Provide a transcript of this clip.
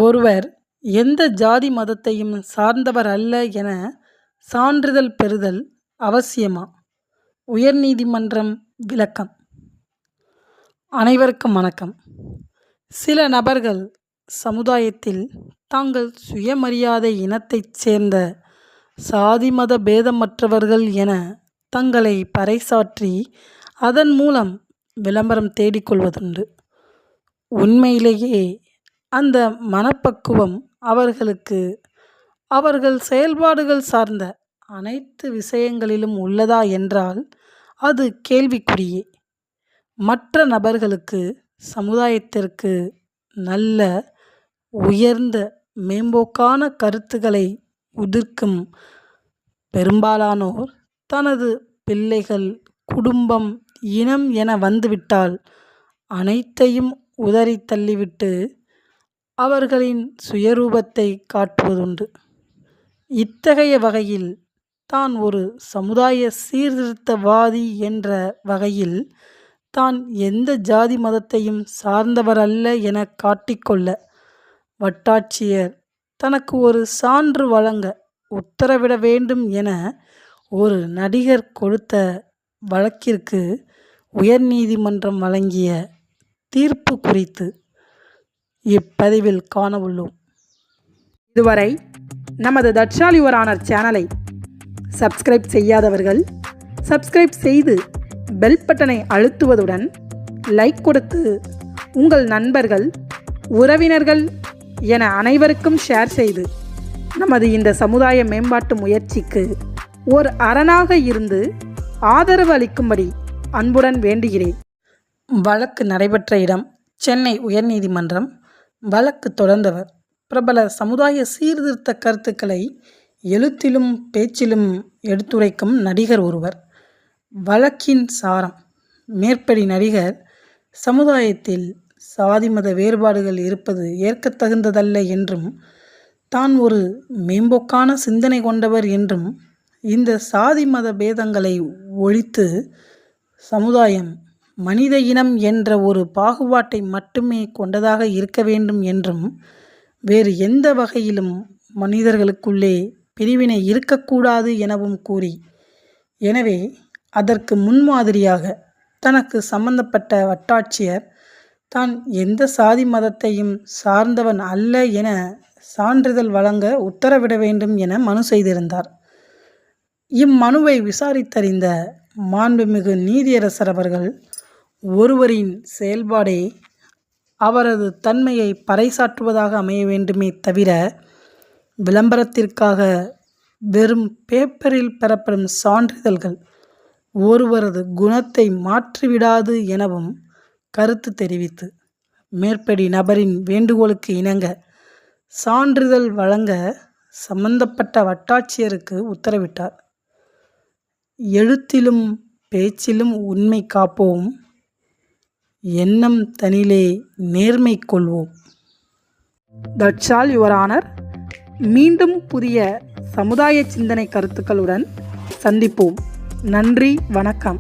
ஒருவர் எந்த ஜாதி மதத்தையும் சார்ந்தவர் அல்ல என சான்றிதழ் பெறுதல் அவசியமா? உயர்நீதிமன்றம் விளக்கம். அனைவருக்கும் வணக்கம். சில நபர்கள் சமுதாயத்தில் தாங்கள் சுயமரியாதை இனத்தைச் சேர்ந்த சாதி மத பேதமற்றவர்கள் என தங்களை பறைசாற்றி அதன் மூலம் விளம்பரம் தேடிக்கொள்வதுண்டு. உண்மையிலேயே அந்த மனப்பக்குவம் அவர்களுக்கு அவர்கள் செயல்பாடுகள் சார்ந்த அனைத்து விஷயங்களிலும் உள்ளதா என்றால் அது கேள்விக்குறியே. மற்ற நபர்களுக்கு சமுதாயத்திற்கு நல்ல உயர்ந்த மேம்போக்கான கருத்துக்களை உதிர்க்கும் பெரும்பாலானோர் தனது பிள்ளைகள், குடும்பம், இனம் என வந்துவிட்டால் அனைத்தையும் உதறி தள்ளிவிட்டு அவர்களின் சுயரூபத்தை காட்டுவதுண்டு. இத்தகைய வகையில் தான் ஒரு சமுதாய சீர்திருத்தவாதி என்ற வகையில் தான் எந்த ஜாதி மதத்தையும் சார்ந்தவர் அல்ல என காட்டிக்கொள்ள வட்டாட்சியர் தனக்கு ஒரு சான்று வழங்க உத்தரவிட வேண்டும் என ஒரு நடிகர் கொடுத்த வழக்கிற்கு உயர்நீதிமன்றம் வழங்கிய தீர்ப்பு குறித்து இப்பதிவில் காண உள்ளோம். இதுவரை நமது தட்சால் யுவர் ஆனர் சேனலை சப்ஸ்கிரைப் செய்யாதவர்கள் சப்ஸ்கிரைப் செய்து பெல் பட்டனை அழுத்துவதுடன் லைக் கொடுத்து உங்கள் நண்பர்கள், உறவினர்கள் என அனைவருக்கும் ஷேர் செய்து நமது இந்த சமுதாய மேம்பாட்டு முயற்சிக்கு ஒரு அரணாக இருந்து ஆதரவு அளிக்கும்படி அன்புடன் வேண்டுகிறேன். வழக்கு நடைபெற்ற இடம் சென்னை உயர்நீதிமன்றம். வழக்கு தொடர்ந்தவர் பிரபல சமுதாய சீர்திருத்த கருத்துக்களை எழுத்திலும் பேச்சிலும் எடுத்துரைக்கும் நடிகர் ஒருவர். வழக்கின் சாரம்: மேற்படி நடிகர் சமுதாயத்தில் சாதி மத வேறுபாடுகள் இருப்பது ஏற்கத்தகுந்ததல்ல என்றும், தான் ஒரு மேம்போக்கான சிந்தனை கொண்டவர் என்றும், இந்த சாதி மத பேதங்களை ஒழித்து சமுதாயம் மனித இனம் என்ற ஒரு பாகுபாட்டை மட்டுமே கொண்டதாக இருக்க வேண்டும் என்றும், வேறு எந்த வகையிலும் மனிதர்களுக்குள்ளே பிரிவினை இருக்கக்கூடாது எனவும் கூறி, எனவே அதற்கு முன்மாதிரியாக தனக்கு சம்பந்தப்பட்ட வட்டாட்சியர் தான் எந்த சாதி மதத்தையும் சார்ந்தவன் அல்ல என சான்றிதழ் வழங்க உத்தரவிட வேண்டும் என மனு செய்திருந்தார். இம்மனுவை விசாரித்தறிந்த மாண்புமிகு நீதியரசர் அவர்கள், ஒருவரின் செயல்பாடே அவரது தன்மையை பறைசாற்றுவதாக அமைய வேண்டுமே தவிர விளம்பரத்திற்காக வெறும் பேப்பரில் பெறப்படும் சான்றிதழ்கள் ஒருவரது குணத்தை மாற்றிவிடாது எனவும் கருத்து தெரிவித்து, மேற்படி நபரின் வேண்டுகோளுக்கு இணங்க சான்றிதழ் வழங்க சம்பந்தப்பட்ட வட்டாட்சியருக்கு உத்தரவிட்டார். எழுத்திலும் பேச்சிலும் உண்மை காப்போம், எண்ணம் தனிலே நேர்மை கொள்வோம். That's all your honour. மீண்டும் புதிய சமுதாய சிந்தனை கருத்துக்களுடன் சந்திப்போம். நன்றி, வணக்கம்.